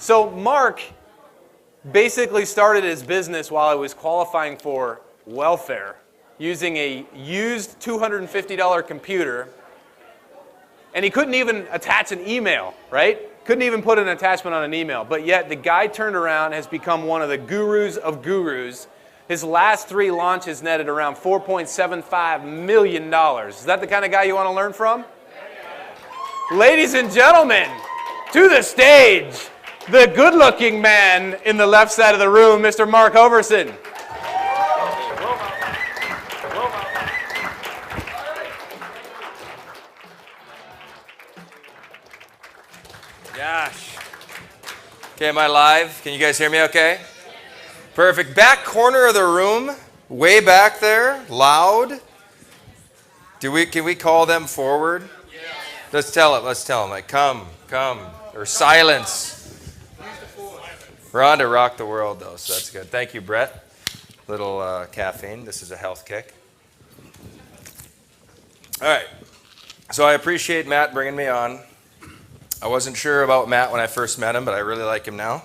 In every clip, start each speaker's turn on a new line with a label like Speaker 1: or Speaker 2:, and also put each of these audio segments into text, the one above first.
Speaker 1: So Mark basically started his business while he was qualifying for welfare using a used $250 computer, and he couldn't even attach an email, right? Couldn't even put an attachment on an email, but yet the guy turned around, has become one of the gurus of gurus. His last 3 launches netted around $4.75 million. Is that the kind of guy you want to learn from? Ladies and gentlemen, to the stage, the good-looking man in the left side of the room, Mr. Mark Hoverson.
Speaker 2: Gosh. Okay, am I live? Can you guys hear me okay? Perfect. Back corner of the room, way back there, loud. Can we call them forward? Yeah. Let's tell them, like, come, or silence. We're on to rock the world, though, so that's good. Thank you, Brett. Little caffeine. This is a health kick. All right. So I appreciate Matt bringing me on. I wasn't sure about Matt when I first met him, but I really like him now.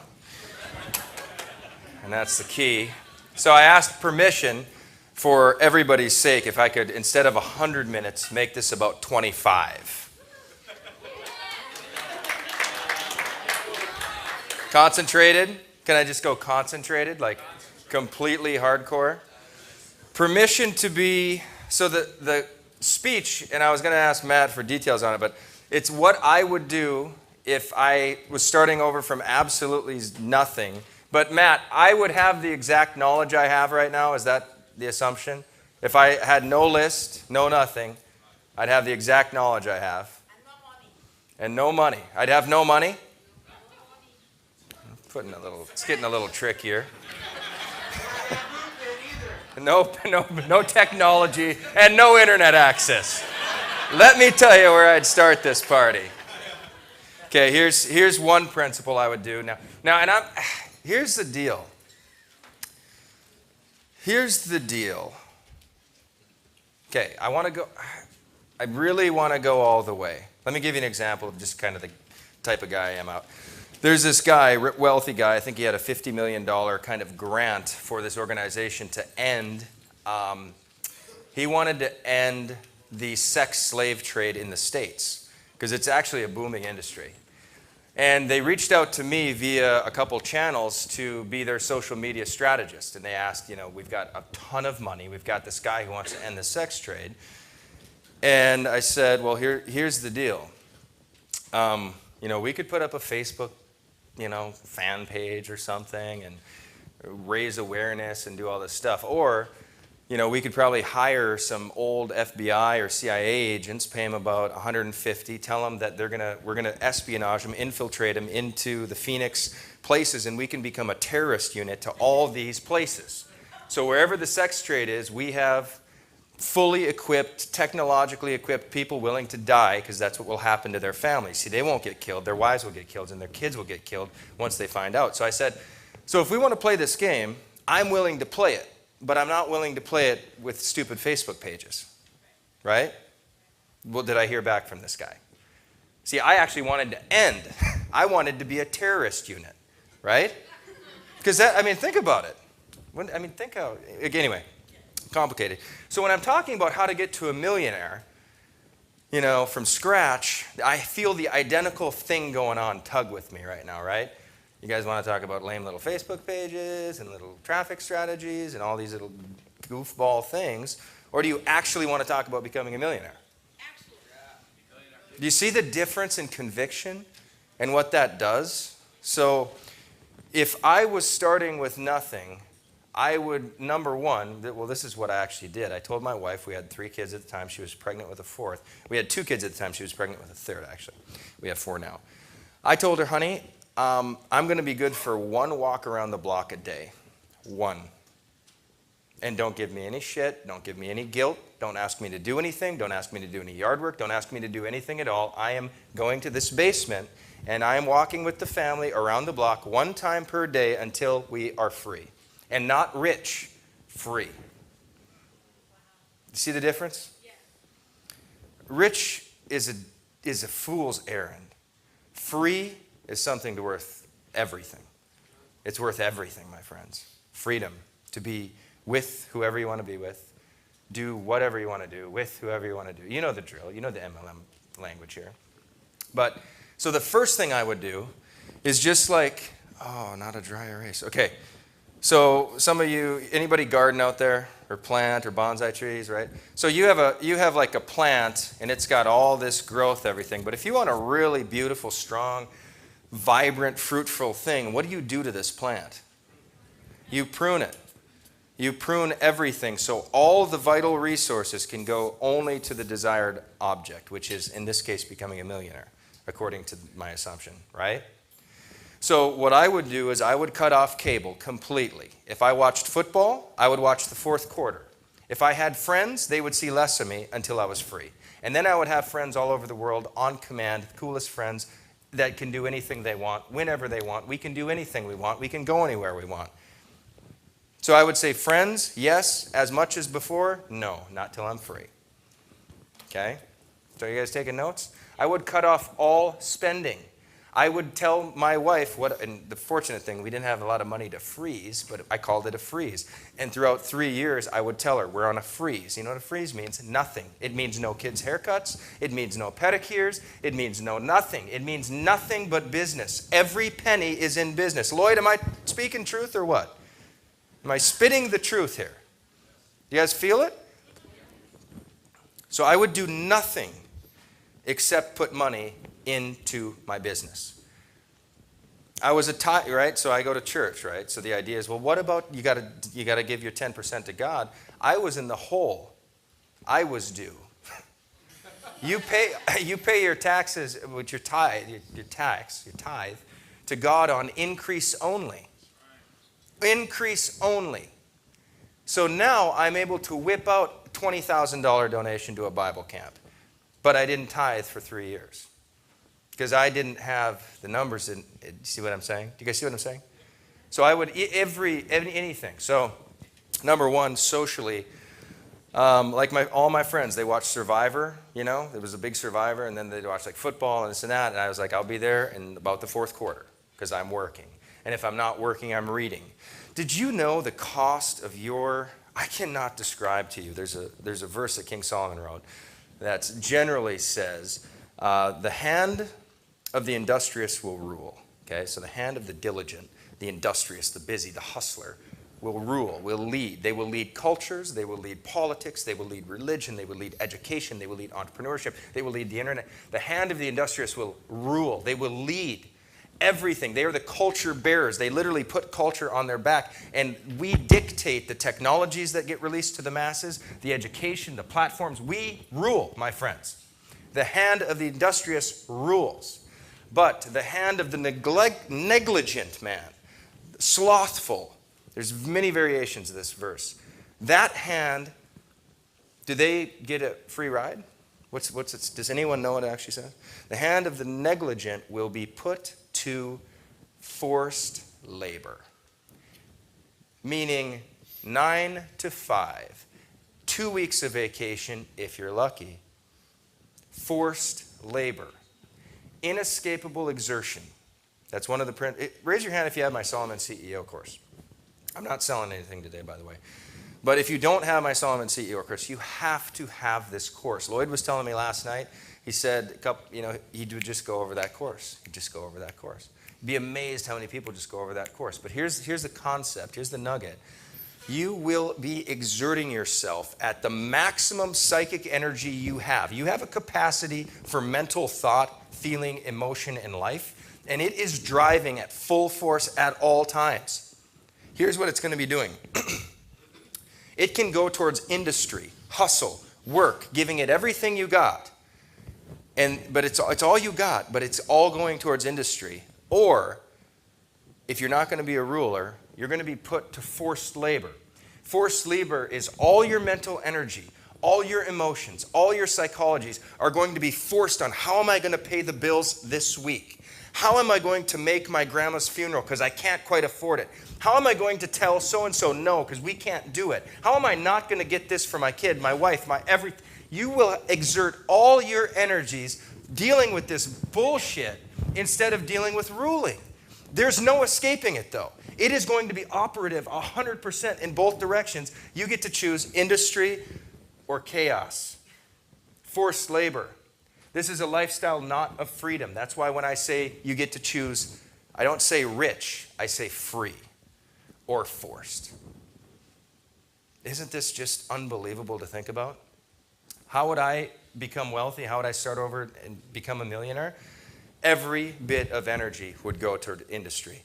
Speaker 2: And that's the key. So I asked permission for everybody's sake if I could, instead of 100 minutes, make this about 25. Concentrated? Can I just go concentrated? Like completely hardcore? Permission to be, so the speech, and I was going to ask Matt for details on it, but it's what I would do if I was starting over from absolutely nothing. But Matt, I would have the exact knowledge I have right now. Is that the assumption? If I had no list, no nothing, I'd have the exact knowledge I have.
Speaker 3: And no money.
Speaker 2: And no money. I'd have no money? It's getting a little trickier. No technology and no internet access. Let me tell you where I'd start this party. Okay, here's one principle I would do now. Here's the deal. Okay, I really want to go all the way. Let me give you an example of just kind of the type of guy I am out. There's this guy, wealthy guy, I think he had a $50 million kind of grant for this organization to end, he wanted to end the sex slave trade in the States, because it's actually a booming industry. And they reached out to me via a couple channels to be their social media strategist. And they asked, we've got a ton of money. We've got this guy who wants to end the sex trade. And I said, well, here's the deal. We could put up a Facebook, fan page or something and raise awareness and do all this stuff. Or we could probably hire some old FBI or CIA agents, pay them about $150, tell them that we're gonna espionage them, infiltrate them into the Phoenix places, and we can become a terrorist unit to all these places. So wherever the sex trade is, we have fully equipped, technologically equipped people willing to die, because that's what will happen to their families. See, they won't get killed, their wives will get killed, and their kids will get killed once they find out. So I said, so if we want to play this game, I'm willing to play it. But I'm not willing to play it with stupid Facebook pages, right? What did I hear back from this guy? See, I actually wanted to end. I wanted to be a terrorist unit, right? Because think about it. Anyway, complicated. So when I'm talking about how to get to a millionaire, from scratch, I feel the identical thing going on tug with me right now, right? You guys want to talk about lame little Facebook pages and little traffic strategies and all these little goofball things? Or do you actually want to talk about becoming a millionaire?
Speaker 3: Actually.
Speaker 2: Do you see the difference in conviction and what that does? So if I was starting with nothing, I would, number one, this is what I actually did. I told my wife, we had 3 kids at the time. She was pregnant with a 4th. We had 2 kids at the time. She was pregnant with a 3rd, actually. We have 4 now. I told her, honey, I'm going to be good for 1 walk around the block a day. 1. And don't give me any shit. Don't give me any guilt. Don't ask me to do anything. Don't ask me to do any yard work. Don't ask me to do anything at all. I am going to this basement, and I am walking with the family around the block 1 time per day until we are free. And not rich, free. You see the difference?
Speaker 3: Yeah.
Speaker 2: Rich is a fool's errand. Free is something worth everything. It's worth everything, my friends. Freedom to be with whoever you want to be with. Do whatever you want to do with whoever you want to do. You know the drill. You know the MLM language here. But, so the first thing I would do is just like, oh, not a dry erase. Okay. So some of you, anybody garden out there or plant or bonsai trees, right? So you have like a plant and it's got all this growth, everything. But if you want a really beautiful, strong, vibrant, fruitful thing, what do you do to this plant? You prune it. You prune everything so all the vital resources can go only to the desired object, which is, in this case, becoming a millionaire, according to my assumption, right? So what I would do is I would cut off cable completely. If I watched football, I would watch the fourth quarter. If I had friends, they would see less of me until I was free. And then I would have friends all over the world on command, the coolest friends that can do anything they want, whenever they want. We can do anything we want. We can go anywhere we want. So I would say, friends, yes. As much as before? No, not till I'm free. Okay? So you guys taking notes? I would cut off all spending. I would tell my wife and the fortunate thing, we didn't have a lot of money to freeze, but I called it a freeze. And throughout 3 years, I would tell her, we're on a freeze. You know what a freeze means? Nothing. It means no kids' haircuts. It means no pedicures. It means no nothing. It means nothing but business. Every penny is in business. Lloyd, am I speaking truth or what? Am I spitting the truth here? You guys feel it? So I would do nothing except put money into my business. I was a tithe, right? So I go to church, right? So the idea is, well, what about you got to give your 10% to God? I was in the hole. I was due. You pay your taxes with your tithe to God on increase only. Increase only. So now I'm able to whip out $20,000 donation to a Bible camp. But I didn't tithe for 3 years. Because I didn't have the numbers. See what I'm saying? Do you guys see what I'm saying? So I would, anything. So, number one, socially, like all my friends, they watch Survivor, you know. There was a big Survivor, and then they'd watch like football and this and that. And I was like, I'll be there in about the fourth quarter because I'm working. And if I'm not working, I'm reading. Did you know the cost of I cannot describe to you. There's a verse that King Solomon wrote that generally says, the hand of the industrious will rule. Okay, so the hand of the diligent, the industrious, the busy, the hustler will rule, will lead. They will lead cultures, they will lead politics, they will lead religion, they will lead education, they will lead entrepreneurship, they will lead the internet. The hand of the industrious will rule. They will lead everything. They are the culture bearers. They literally put culture on their back, and we dictate the technologies that get released to the masses, the education, the platforms. We rule, my friends. The hand of the industrious rules. But the hand of the negligent man, slothful, there's many variations of this verse. That hand, do they get a free ride? What's it? Does anyone know what it actually says? The hand of the negligent will be put to forced labor. Meaning 9 to 5, 2 weeks of vacation if you're lucky. Forced labor. Inescapable exertion. That's one of the raise your hand if you have my Solomon CEO course. I'm not selling anything today, by the way. But if you don't have my Solomon CEO course, you have to have this course. Lloyd was telling me last night, he said, he would just go over that course. He'd just go over that course. You'd be amazed how many people just go over that course. But here's the concept. Here's the nugget. You will be exerting yourself at the maximum psychic energy you have. You have a capacity for mental thought, feeling, emotion, and life, and it is driving at full force at all times. Here's what it's going to be doing. It can go towards industry, hustle, work, giving it everything you got. But it's all you got, but it's all going towards industry. Or, if you're not going to be a ruler, you're going to be put to forced labor. Forced labor is all your mental energy, all your emotions, all your psychologies are going to be forced on how am I going to pay the bills this week? How am I going to make my grandma's funeral because I can't quite afford it? How am I going to tell so-and-so no because we can't do it? How am I not going to get this for my kid, my wife, my everything? You will exert all your energies dealing with this bullshit instead of dealing with ruling. There's no escaping it, though. It is going to be operative 100% in both directions. You get to choose industry or chaos. Forced labor. This is a lifestyle not of freedom. That's why when I say you get to choose, I don't say rich, I say free or forced. Isn't this just unbelievable to think about? How would I become wealthy? How would I start over and become a millionaire? Every bit of energy would go toward industry.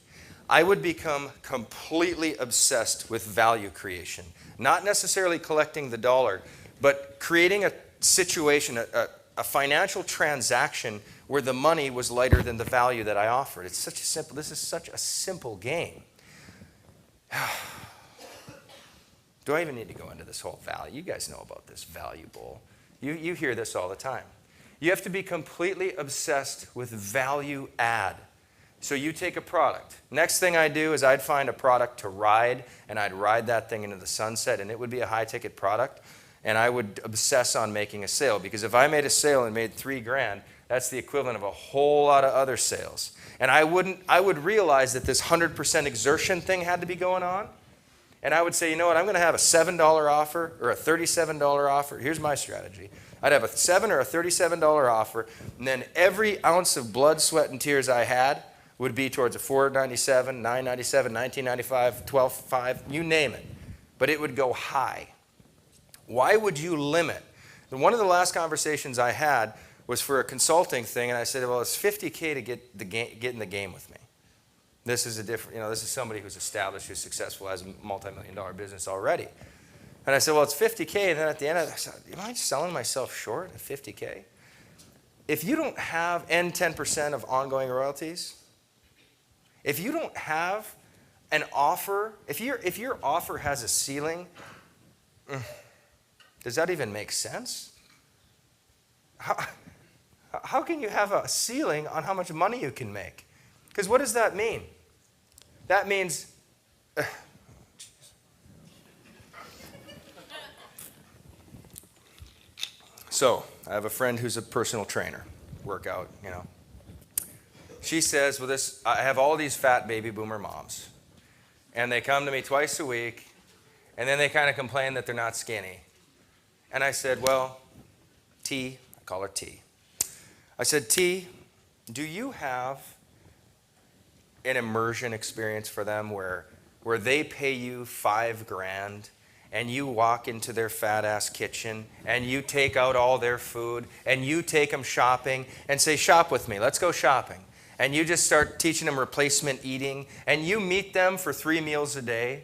Speaker 2: I would become completely obsessed with value creation. Not necessarily collecting the dollar, but creating a situation, a financial transaction where the money was lighter than the value that I offered. This is such a simple game. Do I even need to go into this whole value? You guys know about this value bowl. You hear this all the time. You have to be completely obsessed with value add. So you take a product. Next thing I'd do is I'd find a product to ride, and I'd ride that thing into the sunset, and it would be a high-ticket product, and I would obsess on making a sale. Because if I made a sale and made $3,000, that's the equivalent of a whole lot of other sales. And I would realize that this 100% exertion thing had to be going on. And I would say, you know what, I'm going to have a $7 offer or a $37 offer. Here's my strategy. I'd have a $7 or a $37 offer, and then every ounce of blood, sweat, and tears I had would be towards a $4.97, $9.97, $19.95, $12.05, you name it. But it would go high. Why would you limit? One of the last conversations I had was for a consulting thing, and I said, well, it's $50K to get in the game with me. This is this is somebody who's established, who's successful, has a multi-million-dollar business already. And I said, well, it's $50K, and then at the end, I said, am I selling myself short at $50K? If you don't have 10% of ongoing royalties, if you don't have an offer, if your offer has a ceiling, does that even make sense? How can you have a ceiling on how much money you can make? Because what does that mean? That means, so I have a friend who's a personal trainer, workout, She says, well, I have all these fat baby boomer moms, and they come to me twice a week, and then they kind of complain that they're not skinny. And I said, well, T, I call her T. I said, T, do you have an immersion experience for them where they pay you $5,000 and you walk into their fat ass kitchen and you take out all their food and you take them shopping and say, shop with me, let's go shopping. And you just start teaching them replacement eating, and you meet them for 3 meals a day,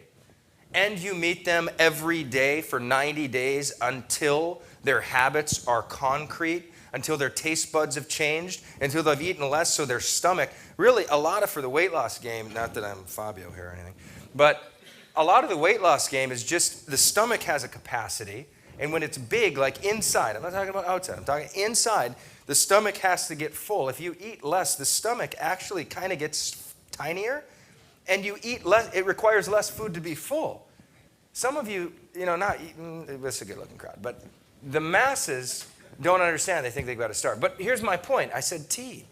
Speaker 2: and you meet them every day for 90 days until their habits are concrete, until their taste buds have changed, until they've eaten less, so their stomach, really a lot of for the weight loss game, not that I'm Fabio here or anything, but a lot of the weight loss game is just the stomach has a capacity, and when it's big, like inside, I'm not talking about outside, I'm talking inside, the stomach has to get full. If you eat less, the stomach actually kind of gets tinier, and you eat less, it requires less food to be full. Some of you, not eating, it's a good looking crowd, but the masses don't understand. They think they've got to start. But here's my point. I said, T,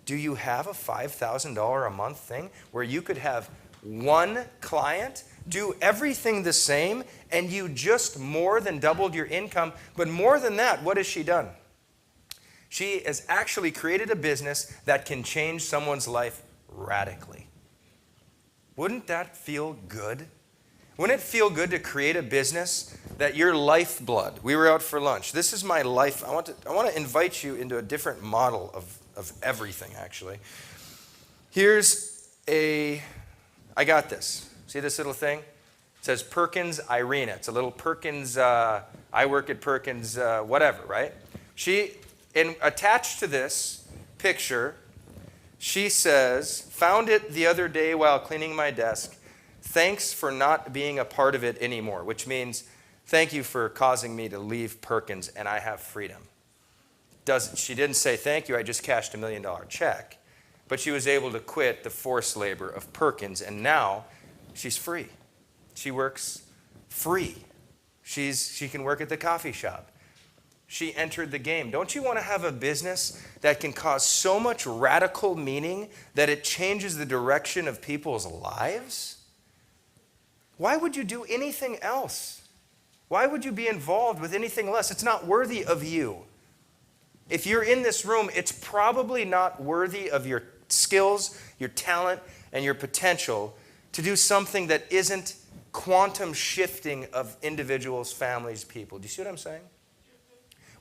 Speaker 2: do you have a $5,000 a month thing where you could have one client do everything the same and you just more than doubled your income? But more than that, what has she done? She has actually created a business that can change someone's life radically. Wouldn't that feel good? Wouldn't it feel good to create a business that your lifeblood? We were out for lunch. This is my life. I want to invite you into a different model of everything, actually. I got this. See this little thing? It says Perkins Irina. It's a little Perkins, I work at Perkins, whatever, right? Attached to this picture, she says, found it the other day while cleaning my desk. Thanks for not being a part of it anymore, which means thank you for causing me to leave Perkins and I have freedom. She didn't say thank you, I just cashed $1 million check. But she was able to quit the forced labor of Perkins, and now she's free. She works free. She can work at the coffee shop. she entered the game. Don't you want to have a business that can cause so much radical meaning that it changes the direction of people's lives? Why would you do anything else? Why would you be involved with anything less? It's not worthy of you. If you're in this room, it's probably not worthy of your skills, your talent, and your potential to do something that isn't quantum shifting of individuals, families, people. Do you see what I'm saying?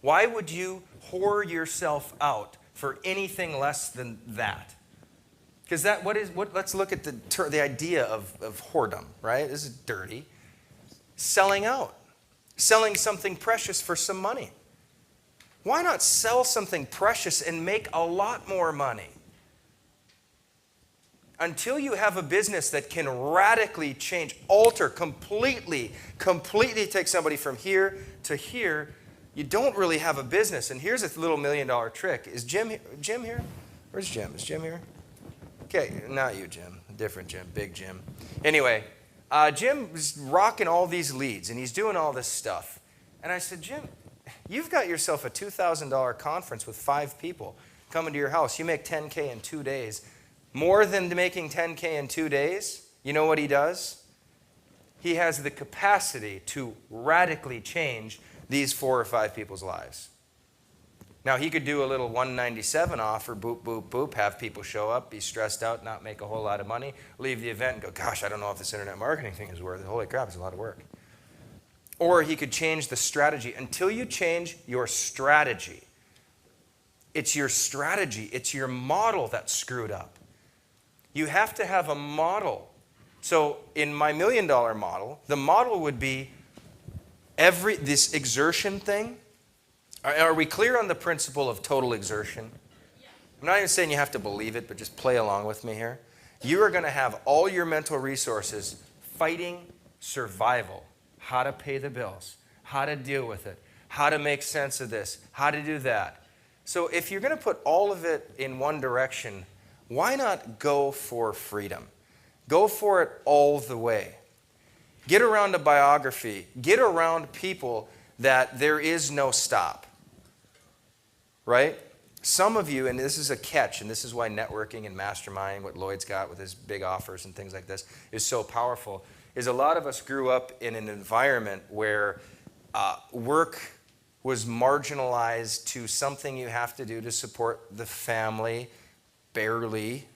Speaker 2: Why would you whore yourself out for anything less than that? Because let's look at the idea of whoredom, right? This is dirty. Selling out. Selling something precious for some money. Why not sell something precious and make a lot more money? Until you have a business that can radically change, alter, completely take somebody from here to here, you don't really have a business. And here's a little $1 million trick. Is Jim here? Where's Jim? Is Jim here? Okay, not you, Jim. A different Jim, big Jim. Anyway, Jim was rocking all these leads, and he's doing all this stuff. And I said, Jim, you've got yourself a $2,000 conference with 5 people coming to your house. You make $10K in 2 days. More than making $10K in 2 days, you know what he does? He has the capacity to radically change these 4 or 5 people's lives. Now, he could do a little 197 offer, boop, boop, boop, have people show up, be stressed out, not make a whole lot of money, leave the event and go, gosh, I don't know if this internet marketing thing is worth it. Holy crap, it's a lot of work. Or he could change the strategy. Until you change your strategy, it's your strategy, it's your model that's screwed up. You have to have a model. So in my $1 million model, the model would be this exertion thing. Are we clear on the principle of total exertion? I'm not even saying you have to believe it, but just play along with me here. You are going to have all your mental resources fighting survival. How to pay the bills, how to deal with it, how to make sense of this, how to do that. So if you're going to put all of it in one direction, why not go for freedom? Go for it all the way. Get around a biography. Get around people that there is no stop. Right? Some of you, and this is a catch, and this is why networking and masterminding, what Lloyd's got with his big offers and things like this, is so powerful, is a lot of us grew up in an environment where work was marginalized to something you have to do to support the family, barely,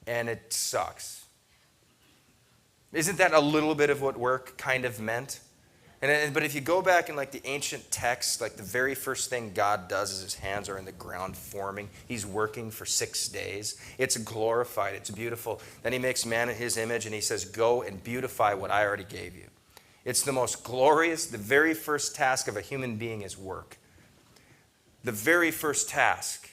Speaker 2: and it sucks. Isn't that a little bit of what work kind of meant? But if you go back in like the ancient texts, like the very first thing God does is his hands are in the ground forming. He's working for 6 days. It's glorified. It's beautiful. Then he makes man in his image and he says, go and beautify what I already gave you. It's the most glorious, the very first task of a human being is work. The very first task.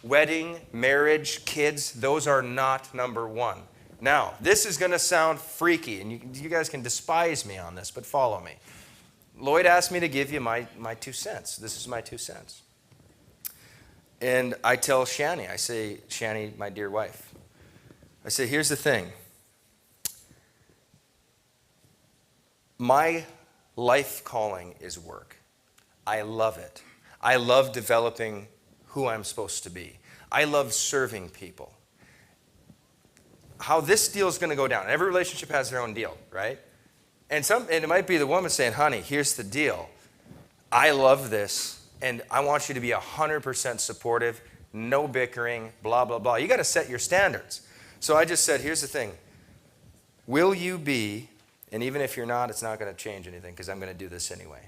Speaker 2: Wedding, marriage, kids, those are not number one. Now, this is going to sound freaky, and you guys can despise me on this, but follow me. Lloyd asked me to give you my 2 cents. This is my 2 cents. And I tell Shani, I say, Shani, my dear wife, I say, here's the thing. My life calling is work. I love it. I love developing who I'm supposed to be. I love serving people. How this deal is going to go down. Every relationship has their own deal, right? And it might be the woman saying, honey, here's the deal. I love this, and I want you to be 100% supportive, no bickering, blah, blah, blah. You got to set your standards. So I just said, here's the thing. Will you be, and even if you're not, it's not going to change anything because I'm going to do this anyway.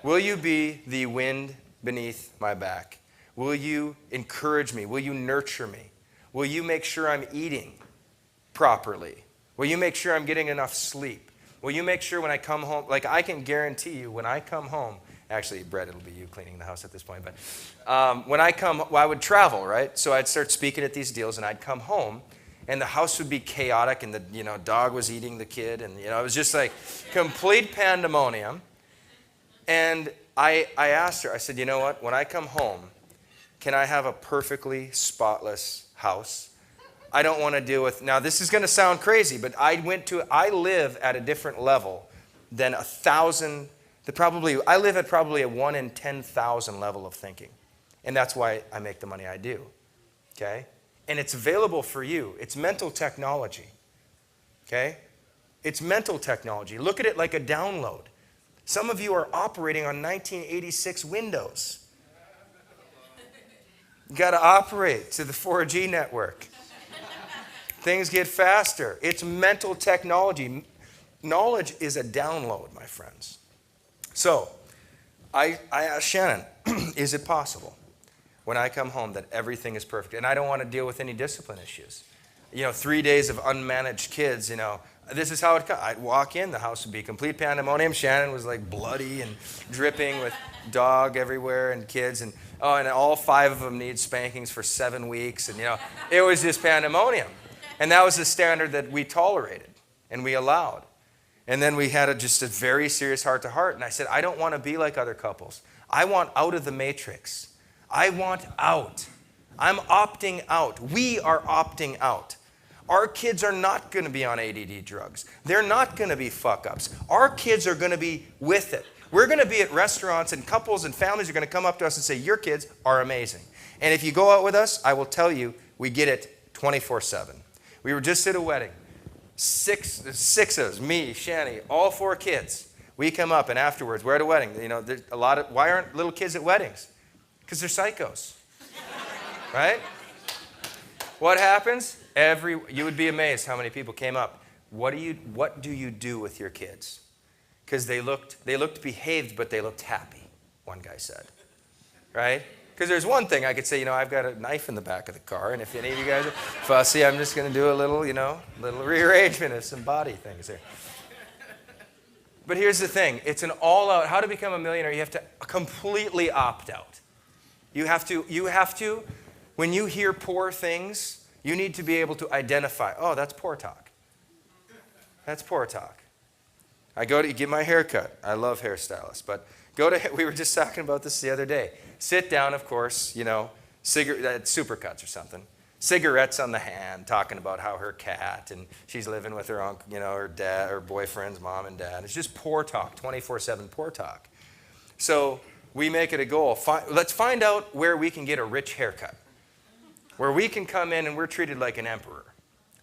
Speaker 2: Will you be the wind beneath my back? Will you encourage me? Will you nurture me? Will you make sure I'm eating properly? Will you make sure I'm getting enough sleep? Will you make sure when I come home, like I can guarantee you when I come home, actually, Brett, it'll be you cleaning the house at this point, but when I come, well, I would travel, right? So I'd start speaking at these deals and I'd come home and the house would be chaotic and the dog was eating the kid and it was just like complete pandemonium. And I asked her, I said, you know what, when I come home, can I have a perfectly spotless house? I don't want to deal with, now this is going to sound crazy, but I live at a different level than 1,000 I live at probably a 1 in 10,000 level of thinking. And that's why I make the money I do. Okay? And it's available for you. It's mental technology. Okay? It's mental technology. Look at it like a download. Some of you are operating on 1986 Windows. You got to operate to the 4G network. Things get faster. It's mental technology. Knowledge is a download, my friends. So, I asked Shannon, is it possible when I come home that everything is perfect? And I don't want to deal with any discipline issues. 3 days of unmanaged kids, this is how it comes. I'd walk in, the house would be complete pandemonium. Shannon was like bloody and dripping with dog everywhere and kids. And all 5 of them need spankings for 7 weeks. And, it was just pandemonium. And that was the standard that we tolerated and we allowed. And then we had just a very serious heart-to-heart. And I said, I don't want to be like other couples. I want out of the matrix. I want out. I'm opting out. We are opting out. Our kids are not going to be on ADD drugs. They're not going to be fuck-ups. Our kids are going to be with it. We're going to be at restaurants, and couples and families are going to come up to us and say, your kids are amazing. And if you go out with us, I will tell you, we get it 24/7. We were just at a wedding. Six of us, me, Shani, all 4 kids. We come up, and afterwards, we're at a wedding. There's why aren't little kids at weddings? Because they're psychos. Right? What happens? You would be amazed how many people came up. What do you do with your kids? Because they looked behaved, but they looked happy, one guy said. Right? Because there's one thing I could say, I've got a knife in the back of the car, and if any of you guys are fussy, I'm just going to do a little rearrangement of some body things here. But here's the thing. It's an all-out, how to become a millionaire, you have to completely opt out. You have to, when you hear poor things, you need to be able to identify, oh, that's poor talk. That's poor talk. I go to get my hair cut. I love hairstylists, but we were just talking about this the other day. Sit down, of course, Supercuts or something. Cigarettes on the hand, talking about how her cat, and she's living with her uncle, her dad, her boyfriend's mom and dad. It's just poor talk, 24/7 poor talk. So we make it a goal. Let's find out where we can get a rich haircut, where we can come in and we're treated like an emperor.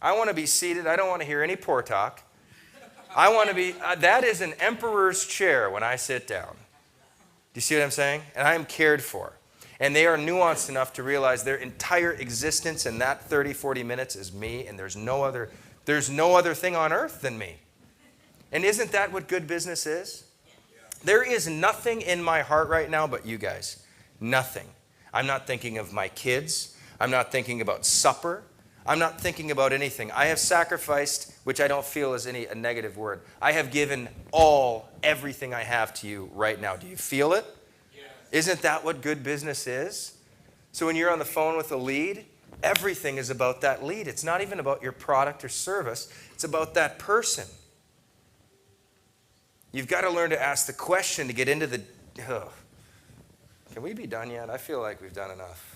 Speaker 2: I want to be seated. I don't want to hear any poor talk. I want to be, that is an emperor's chair when I sit down. Do you see what I'm saying? And I am cared for. And they are nuanced enough to realize their entire existence in that 30, 40 minutes is me, and there's no other thing on earth than me. And isn't that what good business is? There is nothing in my heart right now but you guys. Nothing. I'm not thinking of my kids. I'm not thinking about supper. I'm not thinking about anything. I have sacrificed, which I don't feel is a negative word. I have given everything I have to you right now. Do you feel it? Yes. Isn't that what good business is? So when you're on the phone with a lead, everything is about that lead. It's not even about your product or service. It's about that person. You've got to learn to ask the question to get into the... Oh. Can we be done yet? I feel like we've done enough.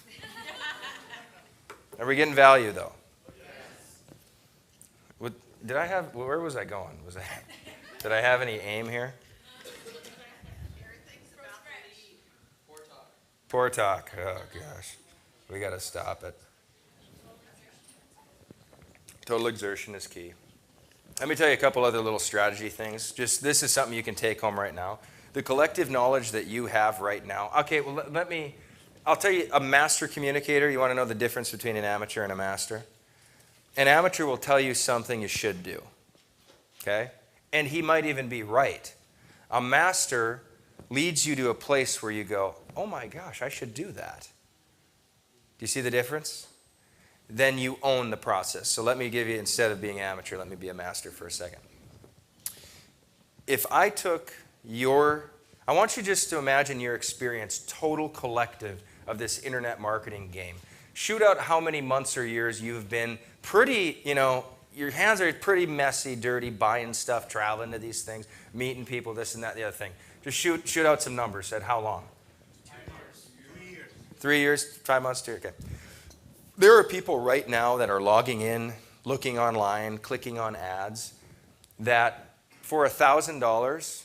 Speaker 2: Are we getting value, though? Yes. Where was I going? Did I have any aim here? Poor talk. Oh, gosh. We got to stop it. Total exertion is key. Let me tell you a couple other little strategy things. This is something you can take home right now. The collective knowledge that you have right now. Okay, well, I'll tell you, a master communicator, you want to know the difference between an amateur and a master? An amateur will tell you something you should do, okay? And he might even be right. A master leads you to a place where you go, oh my gosh, I should do that. Do you see the difference? Then you own the process. So let me give you, instead of being amateur, let me be a master for a second. If I took I want you just to imagine your experience, total collective of this internet marketing game. Shoot out how many months or years you've been pretty, your hands are pretty messy, dirty, buying stuff, traveling to these things, meeting people, this and that, the other thing. Just shoot out some numbers. Said how long?
Speaker 3: 3 years.
Speaker 2: 3 years, 5 months, 2 years. Okay. There are people right now that are logging in, looking online, clicking on ads, that for $1,000,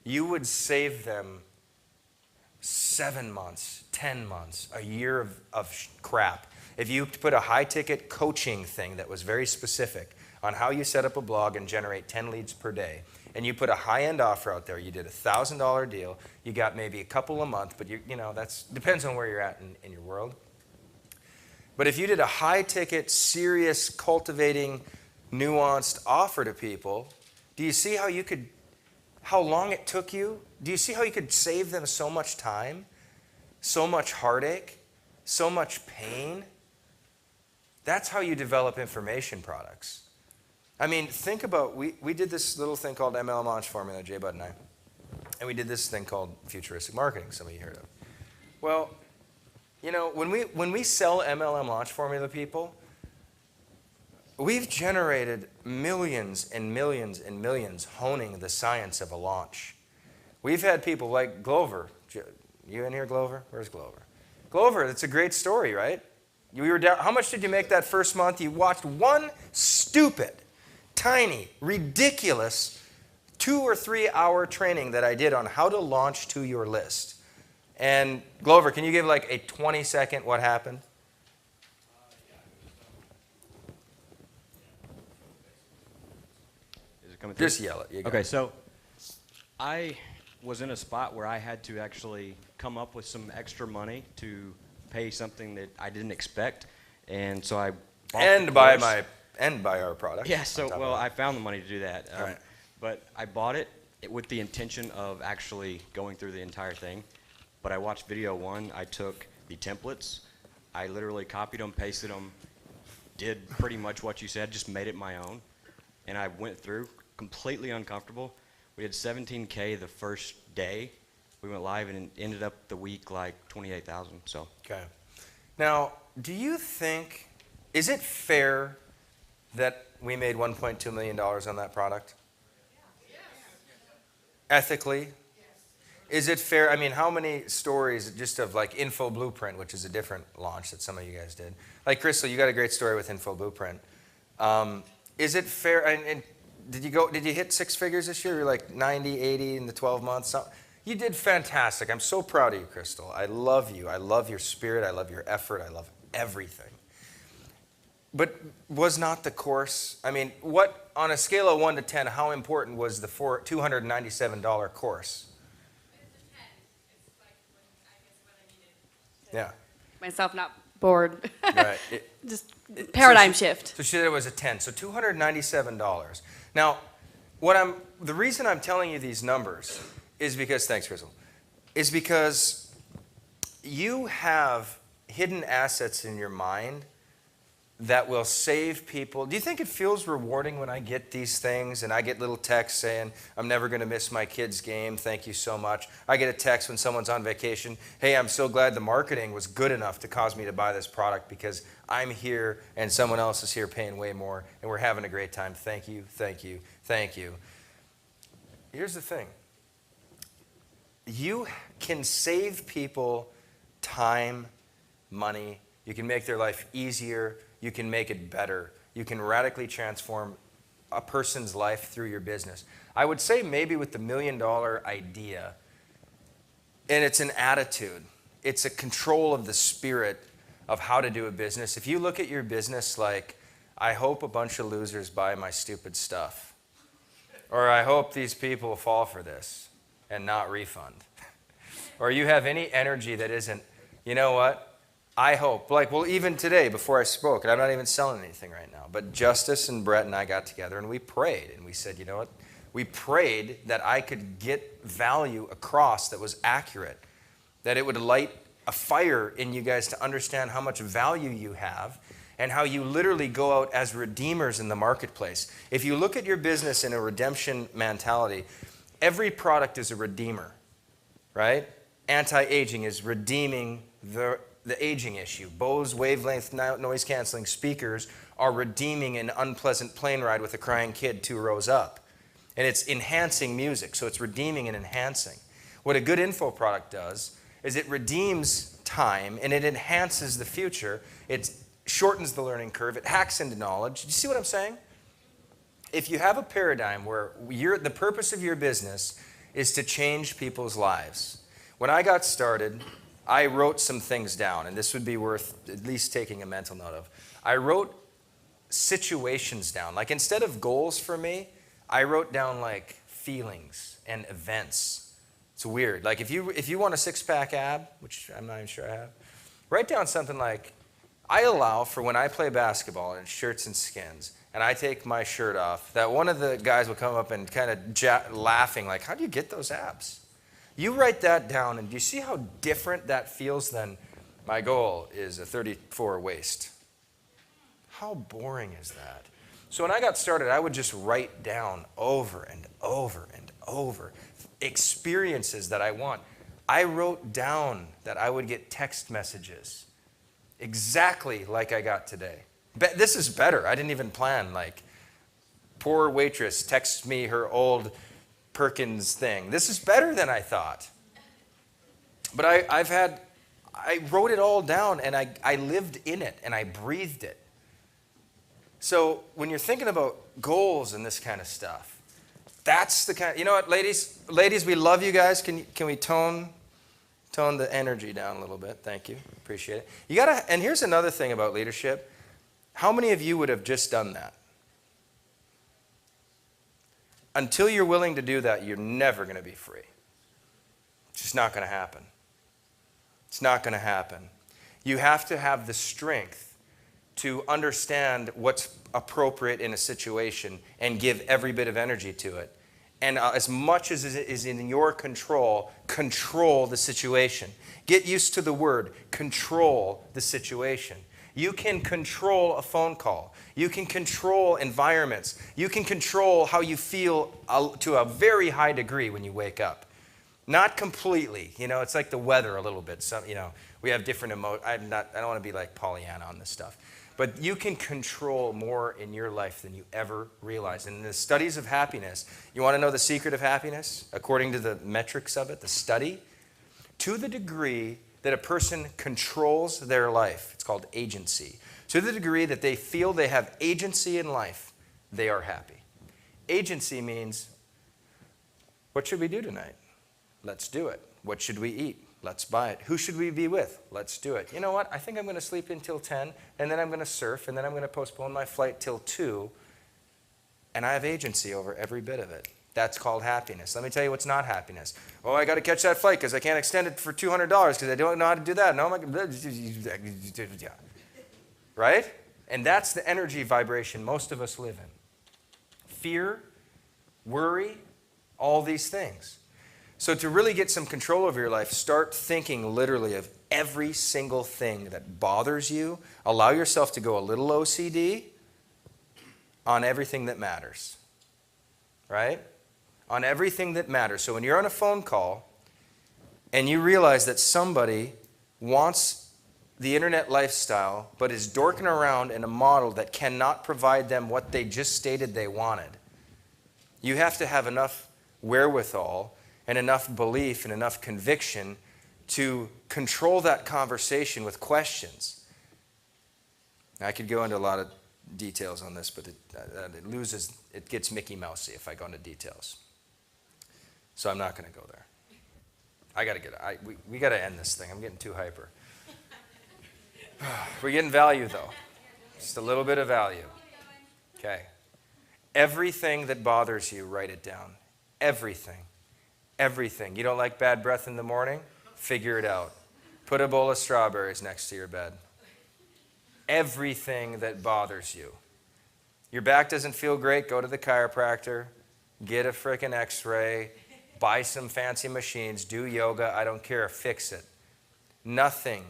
Speaker 2: you would save them 7 months, 10 months, a year of crap. If you put a high-ticket coaching thing that was very specific on how you set up a blog and generate 10 leads per day, and you put a high-end offer out there, you did a $1,000 deal, you got maybe a couple a month, but that's depends on where you're at in your world. But if you did a high-ticket, serious, cultivating, nuanced offer to people, do you see how long it took you? Do you see how you could save them so much time, so much heartache, so much pain? That's how you develop information products. I mean, think about, we did this little thing called MLM Launch Formula, Jay Bud and I, and we did this thing called futuristic marketing, some of you heard of. Well, when we sell MLM Launch Formula to people, we've generated millions and millions and millions honing the science of a launch. We've had people like Glover. You in here, Glover? Where's Glover? Glover, that's a great story, right? You were down, how much did you make that first month? You watched one stupid, tiny, ridiculous 2 or 3 hour training that I did on how to launch to your list. And Glover, can you give like a 20-second what happened? Just yell it.
Speaker 4: Okay, so I was in a spot where I had to actually come up with some extra money to pay something that I didn't expect, and so I bought
Speaker 2: and buy our product.
Speaker 4: Yeah, so well, I found the money to do that.
Speaker 2: All right.
Speaker 4: But I bought it with the intention of actually going through the entire thing. But I watched video one. I took the templates. I literally copied them, pasted them, did pretty much what you said, just made it my own, and I went through completely uncomfortable. We had 17K the first day. We went live and it ended up the week like 28,000. So.
Speaker 2: Okay. Now, do you think, is it fair that we made $1.2 million on that product? Yes. Ethically? Yes. Is it fair? I mean, how many stories just of like Info Blueprint, which is a different launch that some of you guys did? Like Crystal, you got a great story with Info Blueprint. Is it fair? And did you hit 6 figures this year? You're like 90, 80 in the 12 months. You did fantastic. I'm so proud of you, Crystal. I love you. I love your spirit. I love your effort. I love everything. But was not the course, I mean, what, on a scale of 1 to 10, how important was the $297 course?
Speaker 5: It's a 10. It's like when I needed
Speaker 2: Yeah.
Speaker 5: myself not bored.
Speaker 2: Right.
Speaker 5: Just paradigm shift.
Speaker 2: So she said it was a 10. So $297. Now, the reason I'm telling you these numbers is because, thanks, Crystal, is because you have hidden assets in your mind that will save people. Do you think it feels rewarding when I get these things and I get little texts saying, I'm never going to miss my kid's game, thank you so much. I get a text when someone's on vacation, hey, I'm so glad the marketing was good enough to cause me to buy this product because I'm here and someone else is here paying way more and we're having a great time. Thank you, thank you, thank you. Here's the thing. You can save people time, money. You can make their life easier. You can make it better. You can radically transform a person's life through your business. I would say maybe with the $1 million idea, and it's an attitude. It's a control of the spirit of how to do a business. If you look at your business like, I hope a bunch of losers buy my stupid stuff, or I hope these people fall for this and not refund, or you have any energy that isn't, you know what? I hope, well, even today before I spoke, and I'm not even selling anything right now, but Justice and Brett and I got together and we prayed and we said, you know what? We prayed that I could get value across that was accurate, that it would light a fire in you guys to understand how much value you have and how you literally go out as redeemers in the marketplace. If you look at your business in a redemption mentality, every product is a redeemer, right? Anti-aging is redeeming the aging issue. Bose wavelength noise canceling speakers are redeeming an unpleasant plane ride with a crying kid 2 rows up. And it's enhancing music, so it's redeeming and enhancing. What a good info product does is it redeems time and it enhances the future. It shortens the learning curve. It hacks into knowledge. Do you see what I'm saying? If you have a paradigm where the purpose of your business is to change people's lives. When I got started, I wrote some things down, and this would be worth at least taking a mental note of. I wrote situations down. Like instead of goals for me, I wrote down like feelings and events. It's weird. Like if you want a six-pack ab, which I'm not even sure I have, write down something like, I allow for when I play basketball in shirts and skins, and I take my shirt off, that one of the guys will come up and kind of laughing like, how do you get those abs? You write that down, and do you see how different that feels than my goal is a 34 waist? How boring is that? So when I got started, I would just write down over and over and over experiences that I want. I wrote down that I would get text messages exactly like I got today. This is better. I didn't even plan, like, poor waitress texts me her old Perkins thing. This is better than I thought. But I wrote it all down, and I lived in it, and I breathed it. So when you're thinking about goals and this kind of stuff, that's the kind, you know what, ladies, we love you guys. Can we tone the energy down a little bit? Thank you. Appreciate it. You gotta, and here's another thing about leadership. How many of you would have just done that? Until you're willing to do that, you're never going to be free. It's just not going to happen. It's not going to happen. You have to have the strength to understand what's appropriate in a situation and give every bit of energy to it. And as much as it is in your control, control the situation. Get used to the word, control the situation. You can control a phone call. You can control environments. You can control how you feel to a very high degree when you wake up. Not completely. You know, it's like the weather a little bit. Some, you know, we have different emotions. I don't want to be like Pollyanna on this stuff. But you can control more in your life than you ever realize. And in the studies of happiness, you want to know the secret of happiness? According to the metrics of it, the study, to the degree that a person controls their life, it's called agency. To the degree that they feel they have agency in life, they are happy. Agency means, what should we do tonight? Let's do it. What should we eat? Let's buy it. Who should we be with? Let's do it. You know what? I think I'm going to sleep until 10, and then I'm going to surf, and then I'm going to postpone my flight till 2, and I have agency over every bit of it. That's called happiness. Let me tell you what's not happiness. Oh, I got to catch that flight because I can't extend it for $200 because I don't know how to do that. No, right? And that's the energy vibration most of us live in. Fear, worry, all these things. So to really get some control over your life, start thinking literally of every single thing that bothers you. Allow yourself to go a little OCD on everything that matters. Right? On everything that matters. So when you're on a phone call and you realize that somebody wants the internet lifestyle but is dorking around in a model that cannot provide them what they just stated they wanted, you have to have enough wherewithal and enough belief and enough conviction to control that conversation with questions. Now, I could go into a lot of details on this, but it gets Mickey Mousey if I go into details. So I'm not going to go there. We got to end this thing. I'm getting too hyper. We're getting value, though. Just a little bit of value. Okay. Everything that bothers you, write it down. Everything. Everything. You don't like bad breath in the morning? Figure it out. Put a bowl of strawberries next to your bed. Everything that bothers you. Your back doesn't feel great? Go to the chiropractor. Get a frickin' x-ray. Buy some fancy machines. Do yoga. I don't care. Fix it. Nothing.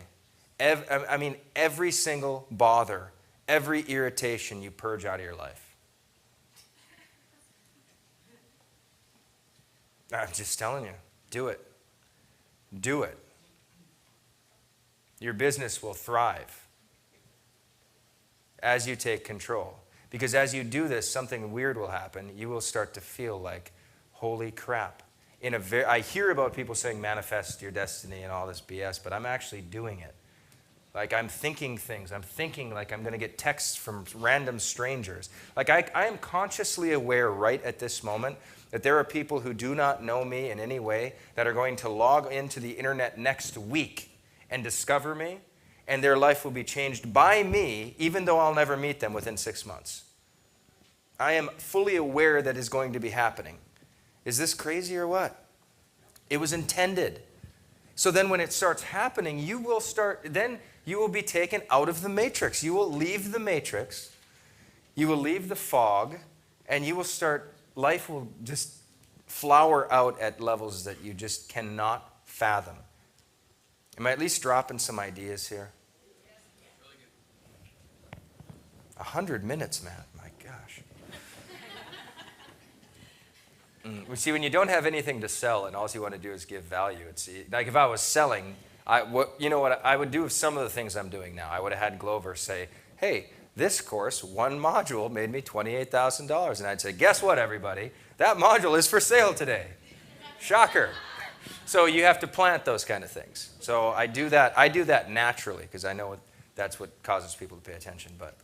Speaker 2: Every single bother, every irritation you purge out of your life. I'm just telling you, do it. Do it. Your business will thrive as you take control. Because as you do this, something weird will happen. You will start to feel like, holy crap. I hear about people saying manifest your destiny and all this BS, but I'm actually doing it. Like I'm thinking things. I'm thinking like I'm going to get texts from random strangers. Like I am consciously aware right at this moment that there are people who do not know me in any way that are going to log into the internet next week and discover me, and their life will be changed by me, even though I'll never meet them within 6 months. I am fully aware that is going to be happening. Is this crazy or what? It was intended. So then when it starts happening, you will be taken out of the matrix. You will leave the matrix. You will leave the fog, and you will start, life will just flower out at levels that you just cannot fathom. Am I at least dropping some ideas here? 100 minutes, Matt. My gosh. Well, see, when you don't have anything to sell and all you want to do is give value, it's like if I was selling, what I would do with some of the things I'm doing now. I would have had Glover say, hey, this course, one module made me $28,000. And I'd say, guess what, everybody? That module is for sale today. Shocker. So you have to plant those kind of things. So I do that naturally because I know that's what causes people to pay attention. But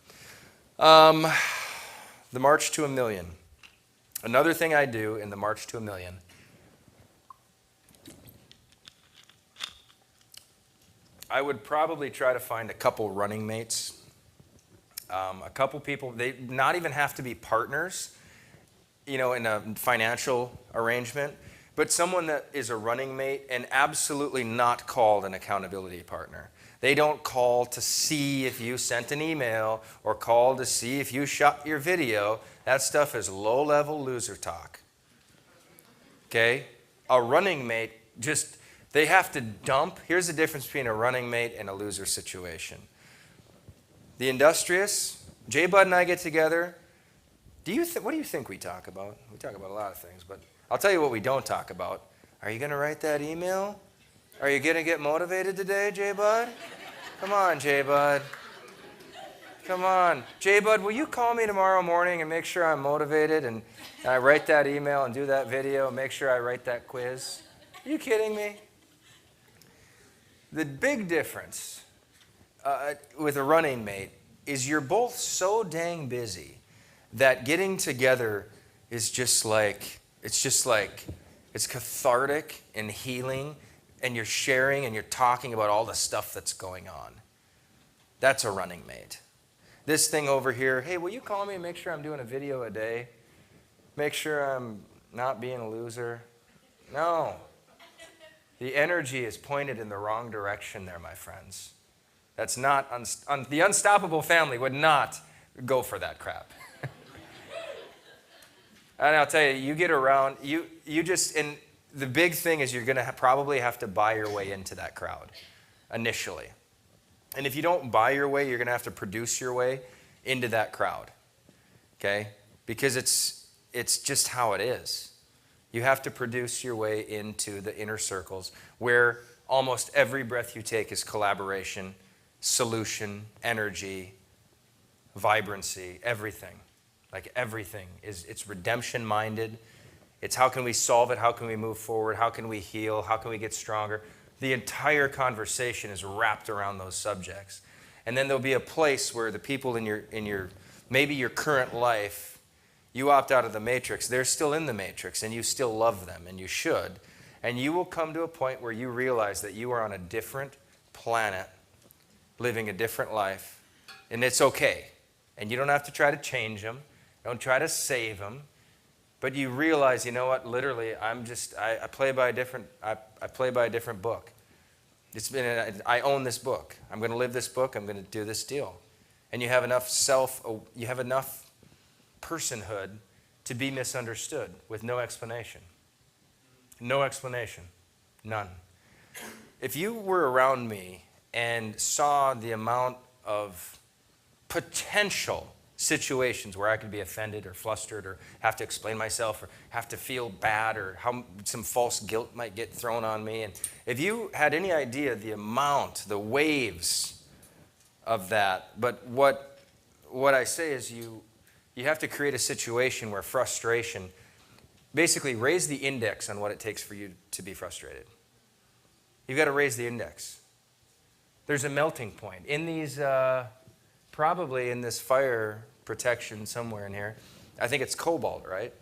Speaker 2: the March to a Million. Another thing I do in the March to a Million, I would probably try to find a couple running mates, a couple people. They not even have to be partners, in a financial arrangement, but someone that is a running mate and absolutely not called an accountability partner. They don't call to see if you sent an email or call to see if you shot your video. That stuff is low-level loser talk. Okay? A running mate, they have to dump. Here's the difference between a running mate and a loser situation. The industrious, Jay Bud and I get together. What do you think we talk about? We talk about a lot of things, but I'll tell you what we don't talk about. Are you going to write that email? Are you going to get motivated today, Jay Bud? Come on, Jay Bud. Come on. Jay Bud, will you call me tomorrow morning and make sure I'm motivated and I write that email and do that video and make sure I write that quiz? Are you kidding me? The big difference with a running mate is you're both so dang busy that getting together is it's cathartic and healing, and you're sharing and you're talking about all the stuff that's going on. That's a running mate. This thing over here, hey, will you call me and make sure I'm doing a video a day? Make sure I'm not being a loser? No. The energy is pointed in the wrong direction there, my friends. That's not, the unstoppable family would not go for that crap. And I'll tell you, you get around, and the big thing is you're going to probably have to buy your way into that crowd initially. And if you don't buy your way, you're going to have to produce your way into that crowd. Okay? Because it's just how it is. You have to produce your way into the inner circles where almost every breath you take is collaboration, solution, energy, vibrancy, everything. Like everything it's redemption minded. It's how can we solve it? How can we move forward? How can we heal? How can we get stronger? The entire conversation is wrapped around those subjects. And then there'll be a place where the people in your maybe your current life, you opt out of the matrix. They're still in the matrix and you still love them and you should. And you will come to a point where you realize that you are on a different planet, living a different life. And it's okay. And you don't have to try to change them. Don't try to save them. But you realize, you know what, literally, I play by a different book. I own this book. I'm going to live this book. I'm going to do this deal. And you have enough personhood to be misunderstood with no explanation. No explanation. None. If you were around me and saw the amount of potential situations where I could be offended or flustered or have to explain myself or have to feel bad or how some false guilt might get thrown on me. And if you had any idea the amount, the waves of that, but what I say is you have to create a situation where frustration, basically raise the index on what it takes for you to be frustrated. You've got to raise the index. There's a melting point. In these, probably in this fire protection somewhere in here, I think it's cobalt, right?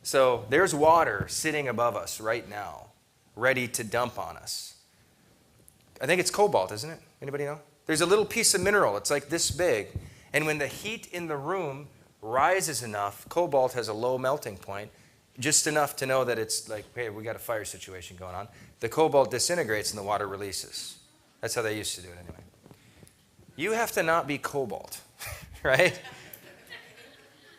Speaker 2: So there's water sitting above us right now, ready to dump on us. I think it's cobalt, isn't it? Anybody know? There's a little piece of mineral. It's like this big. And when the heat in the room rises enough, cobalt has a low melting point, just enough to know that it's like, hey, we got a fire situation going on. The cobalt disintegrates and the water releases. That's how they used to do it anyway. You have to not be cobalt, right?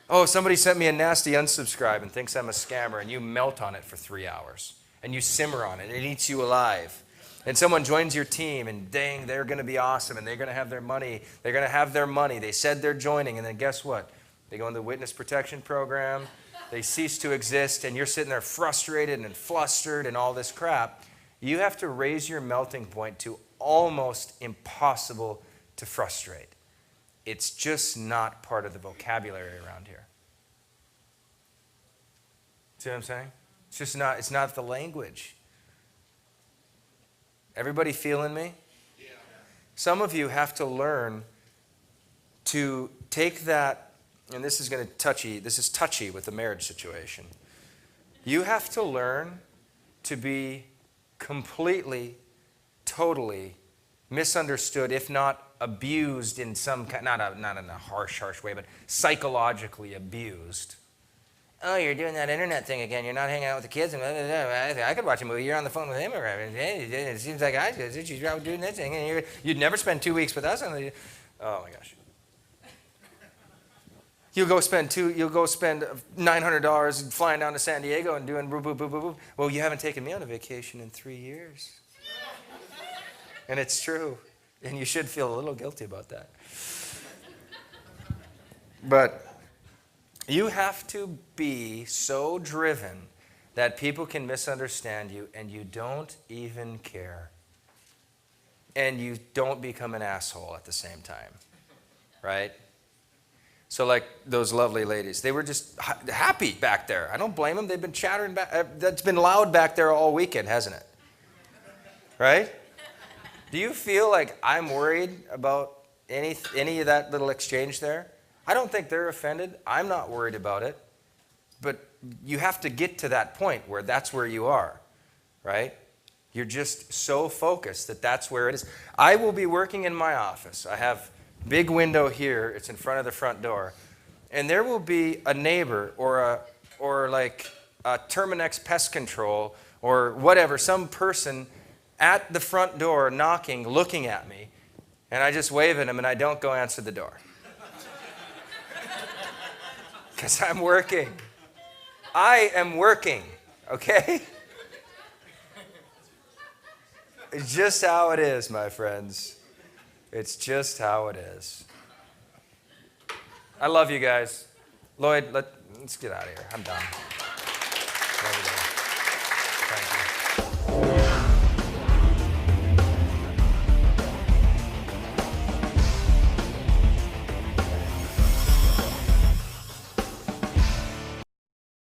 Speaker 2: Oh, somebody sent me a nasty unsubscribe and thinks I'm a scammer, and you melt on it for 3 hours, and you simmer on it, and it eats you alive. And someone joins your team, and dang, they're going to be awesome, and they're going to have their money. They're going to have their money. They said they're joining, and then guess what? They go into the witness protection program. They cease to exist, and you're sitting there frustrated and flustered and all this crap. You have to raise your melting point to almost impossible to frustrate. It's just not part of the vocabulary around here. See what I'm saying? It's just not, it's not the language. Everybody feeling me? Yeah. Some of you have to learn to take that, and this is touchy with the marriage situation. You have to learn to be completely, totally misunderstood, if not abused in some kind, not in a harsh way, but psychologically abused. Oh, you're doing that internet thing again. You're not hanging out with the kids. And blah, blah, blah. I could watch a movie. You're on the phone with him. Or it seems like I did. She's out doing this thing. And you'd never spend 2 weeks with us. Oh my gosh. You'll go spend $900 flying down to San Diego and doing boop, boop, boop, boop, boop. Well, you haven't taken me on a vacation in 3 years. And it's true. And you should feel a little guilty about that. But you have to be so driven that people can misunderstand you and you don't even care. And you don't become an asshole at the same time. Right? So like those lovely ladies, they were just happy back there. I don't blame them. They've been chattering back. That's been loud back there all weekend, hasn't it? Right? Do you feel like I'm worried about any of that little exchange there? I don't think they're offended. I'm not worried about it. But you have to get to that point where that's where you are, right? You're just so focused that that's where it is. I will be working in my office. I have a big window here. It's in front of the front door. And there will be a neighbor or like a Terminex pest control or whatever, some person at the front door knocking, looking at me, and I just wave at him and I don't go answer the door. Because I'm working. I am working, okay? It's just how it is, my friends. It's just how it is. I love you guys. Lloyd, let's get out of here. I'm done. Thank you.